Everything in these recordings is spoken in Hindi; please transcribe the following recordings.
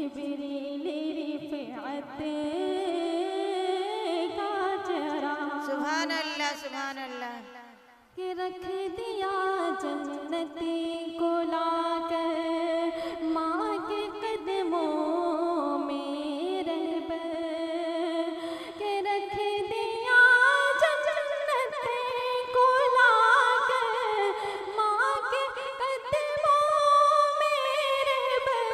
जिब्रील रिफ़अत का चेहरा। सुभान अल्लाह सुभान अल्लाह। कि रख दिया जन्नती को लाकर माँ के कदमों में रहबर। कि रख दिया जन्नती को लाकर माँ के कदमों में रहबर।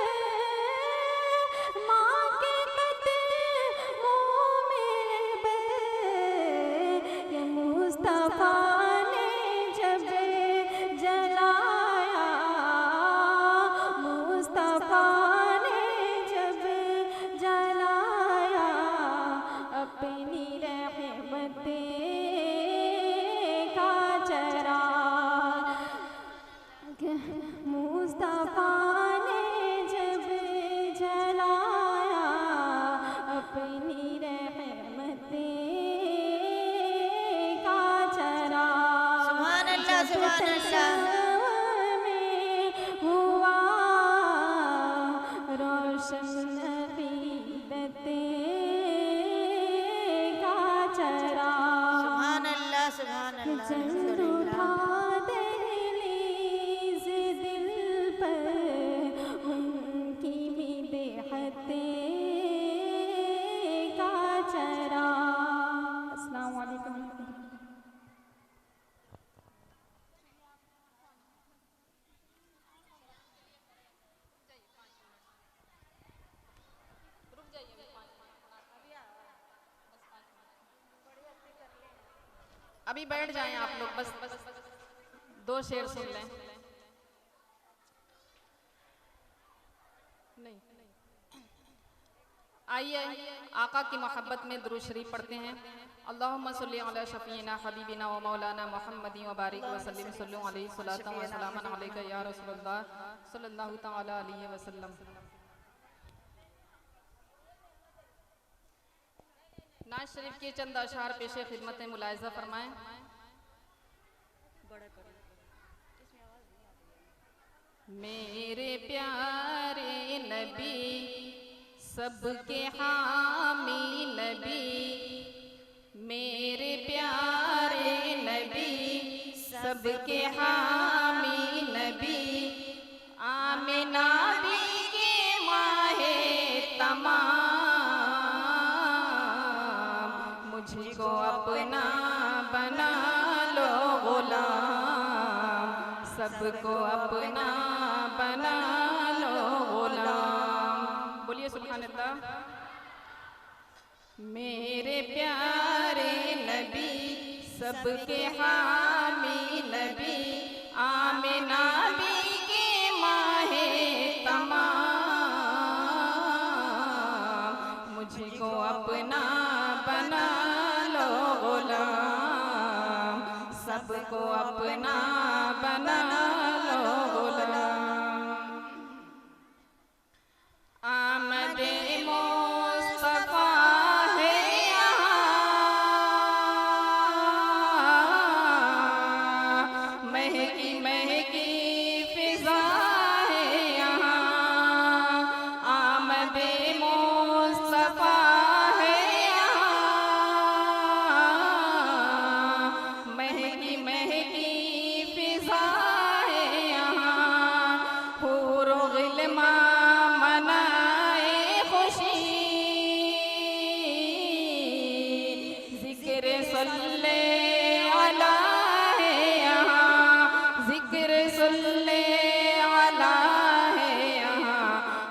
माँ के कदमों में रहबर। ये मुस्तफ़ा मुस्तफ़ा ने जब जलाया अपनी रहमते का चरा। सुभान अल्लाह सुभान अल्लाह। में हुआ रोशन अक़ीदते का चरा। सुभान अल्लाह सुभान अल्लाह। चंद उठा दहलीज़ दिल पर उनकी मिदहते का चरा। अस्सलामु अलैकुम। अभी बैठ जाएं आप लोग, बस 2 शेर सुन लें। नहीं आइए आका की मोहब्बत में दुरूद शरीफ पढ़ते हैं। अल्लाहुम्मा सल्ली अला शफीना हबीबिना व मौलाना मुहम्मदी व बारिक व सल्लिम सल्लु अलैहि सलातन व सलामन अलैका या रसूलल्लाह सल्लल्लाहु तआला अलैहि वसल्लम। नाज शरीफ के चंद अशार पेशे खिदमत में मुलायजा फरमाएं। मेरे प्यारे नबी सबके हामी नबी। मेरे प्यारे नबी सबके हामी नबी। आमिना भी के माहे तमाम। मुझको अपना बना लो गुलाम। सबको अपना बना लो गुलाम। बोलिए सुभान अल्लाह। मेरे प्यारे नबी सबके हामी नबी। आमिना भी के माहे तमाम। मुझको अपना बना लो गुलाम। सबको अपना बना लो गुलाम। आमदे मुस्तफा है यहाँ। महकी महकी फिजा है यहाँ। आमदे मुस्तफा है यहाँ। महकी महकी फिजा है यहाँ। हूरो गिलमा मनाए खुशी। जिक्र सल्ले अला है यहाँ। जिक्र सल्ले अला है यहाँ।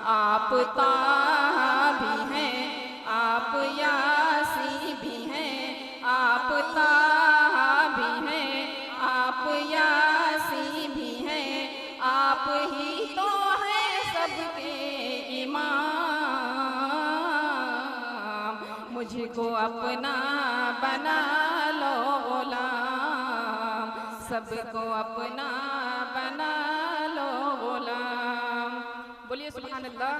आप ताहा भी हैं, आप यासी भी हैं। आप ताहा भी हैं, आप यासी भी हैं। आप ही तो हैं सबके इमाम। मुझको अपना बना लो गुलाम। सबको अपना बना लो गुलाम। बोलिए सुभान अल्लाह।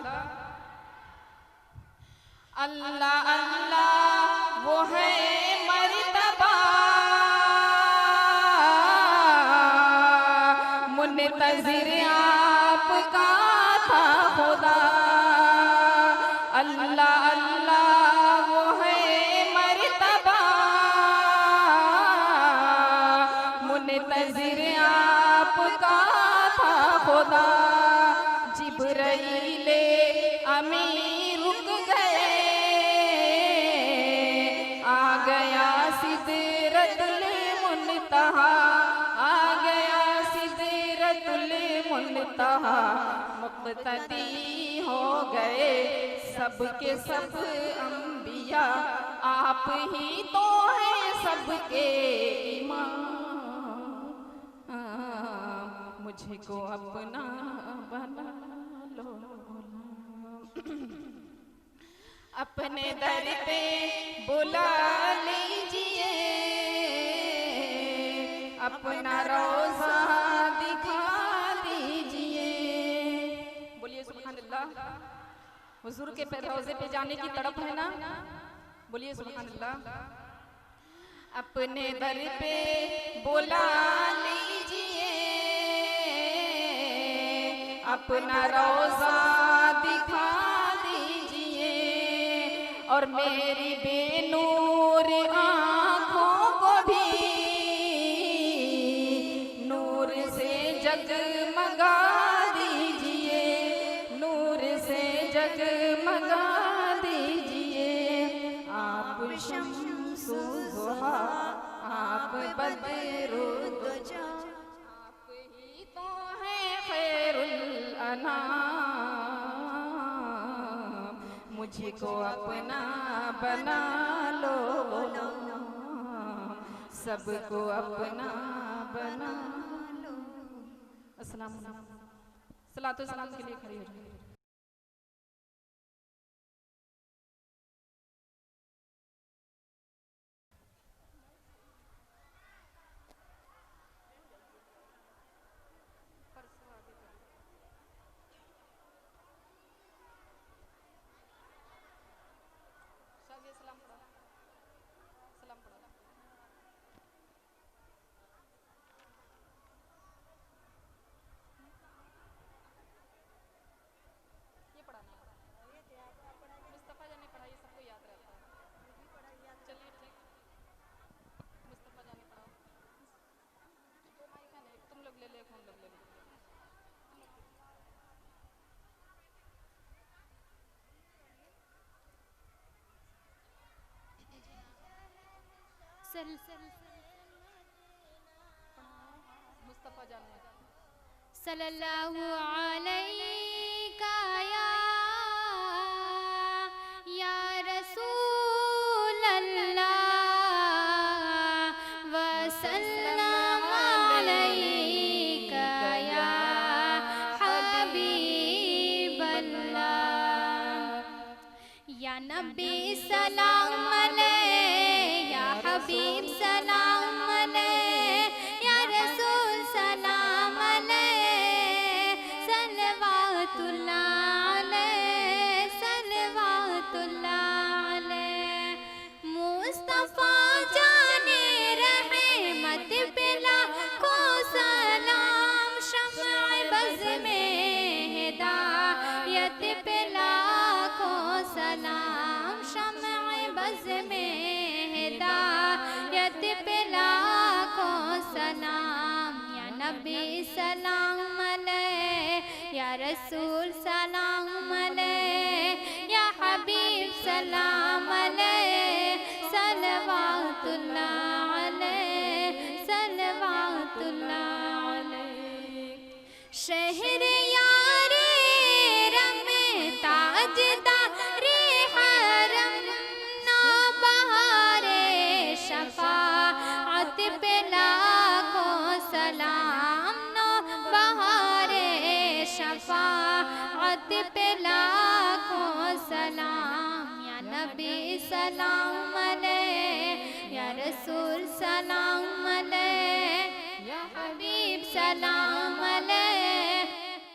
अल्लाह अल्लाह वो है मर्तबा। मुंतज़िर आपका था खुदा। अल्लाह अल्लाह वो है मर्तबा, मुनतज़िर आपका था खुदा। जिब्राइले अमीर रुक गए, आ गया सिदरतुल मुनतहा, आ गया सिदरतुल मुनतहा। मुक़्तदी हो गए सबके सब अंबिया, आप ही तो हैं सबके इमाम। मुझको अपना बना लो, अपने दर पे बुला लीजिए, अपना रोज़ा दिखा दीजिए। बोलिए सुभान अल्लाह। हुजूर के रोज़े पे जाने की तड़प है ना, बोलिए सुभान अल्लाह। अपने दर पे बुला लीजिए, अपना रोज़ा दिखा दीजिए, और मेरी बेनूर आँखों को भी नूर से जगमगा दीजिए, नूर से जगमगा दीजिए। आप शम्सु ज़ुहा, आप बद्रुद्दुजा, आप ही तो हैं खैरुल अनाम। मुझको अपना बना लो, सबको अपना बना लो। अस्सलाम वालेकुम। सलातो सलाम के लिए खड़ी हो जाइए। सलाम पढ़ो, सलाम पढ़ो। ये पढ़ाना है, मुस्तफ़ा जाने पढ़ाई, सबको याद रहता है। चलिए ठीक, मुस्तफ़ा जाने पढ़ाओ। दो माइक है ना, एक तुम लोग ले लो, एक हम लोग ले लो। मुस्तफ़ा जाने सल्लल्लाहु अलैका या रसूल अल्लाह, वसल्लम अलैका या हबीब अल्लाह। या नबी सलाम अलैह, या हबीब सलाम अलैह, या रसूल सलाम अलैह, सल्लवातुल्लाह अलैह, सल्लवातुल्लाह अलैह। मुस्तफ़ा जाने रहमत पे लाखों सलाम, शम्अ बज़ में हिदायत पे लाखों सलाम, शम्अ बज़ में हिदायत पे लाखों सलाम। या नबी सलाम अलैह, या रसूल सलाम अलैह, या हबीब सलाम अलैह, सल्लवातुल्लाह अलैह, सल्लवातुल्लाह अलैह। शहर यारे रम ताजदारे हरम, नौबहारे शफाअत पे लाखों सलाम, नौबहारे शफाअत पे लाखों सलाम। या नबी सलाम अलैह, या रसूल सलाम अलैह, या हबीब सलाम अलैह,